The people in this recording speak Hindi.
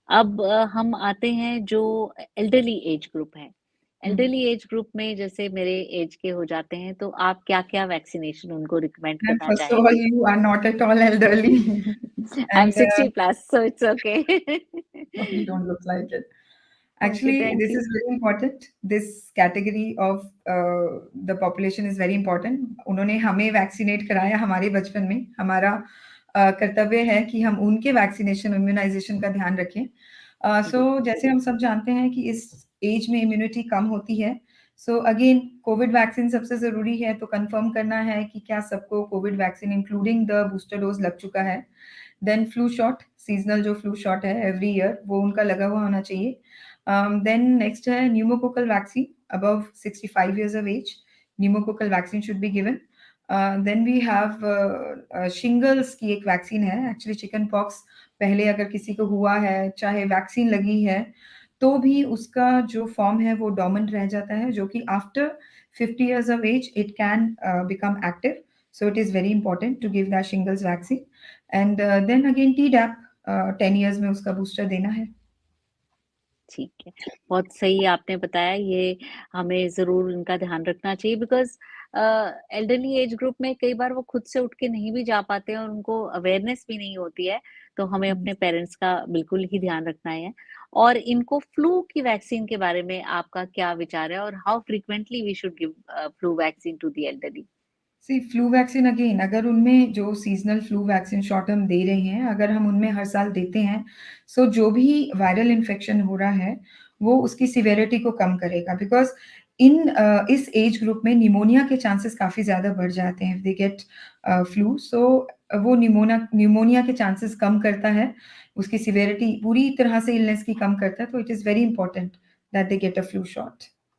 अब हम आते हैं जो एल्डरली एज ग्रुप है। Mhm. एल्डरली एज ग्रुप में जैसे मेरे एज के हो जाते हैं, तो आप क्या-क्या वैक्सीनेशन उनको रिकमेंड And करना first of all, चाहेंगे? you are not at all elderly, I am and 60 plus so it's okay. you don't look like it. Okay, Actually, thank this you. is very important. This category of the population is very important. उन्होंने हमें वैक्सीनेट कराया हमारे बचपन में। हमारा कर्तव्य है कि हम उनके वैक्सीनेशन, इम्यूनाइजेशन का ध्यान रखें। जी, सो जैसे हम सब जानते हैं कि इस एज में इम्यूनिटी कम होती है। सो अगेन कोविड वैक्सीन सबसे ज़रूरी है, तो कंफर्म करना है कि क्या सबको Covid vaccine including the booster dose लग चुका है। देन फ्लू शॉट, सीज़नल जो फ्लू शॉट है एवरी ईयर, वो उनका लगा हुआ होना चाहिए। Then next है pneumococcal vaccine above 65 years of age. Pneumococcal vaccine should be given. Then we have shingles की एक वैक्सीन है। एक्चुअली चिकन पॉक्स पहले अगर किसी को हुआ है, चाहे वैक्सीन लगी है, तो भी उसका जो फॉर्म है वो डोमेंट रह जाता है, जो कि after 50 years of age it can become active. So it is very important to give that shingles vaccine. And then again Tdap 10 years में उसका बूस्टर देना है। ठीक है। बहुत सही आपने बताया, ये हमें ज़रूर इनका ध्यान रखना चाहिए बिकॉज़ एल्डरली एज ग्रुप में कई बार वो खुद से उठ के नहीं भी जा पाते हैं और उनको अवेयरनेस भी नहीं होती है, तो हमें अपने पेरेंट्स का बिल्कुल ही ध्यान रखना है। और इनको फ्लू की वैक्सीन के बारे में आपका क्या विचार है और how frequently we should give flu vaccine to the elderly? See flu vaccine again अगर उनमें जो सीज़नल फ्लू वैक्सीन शॉट हम दे रहे हैं, अगर हम उनमें हर साल देते हैं, सो जो भी वायरल इन्फेक्शन हो रहा है, वो उसकी सिवियरिटी को कम करेगा बिकॉज़ इस एज ग्रुप में निमोनिया के चांसेस काफ़ी ज़्यादा बढ़ जाते हैं इफ दे गेट फ्लू। सो वो निमोनिया के चांसेस कम करता है, उसकी सिवियरिटी पूरी तरह से इलनेस की कम करता है, तो it is very important that they get a flu shot.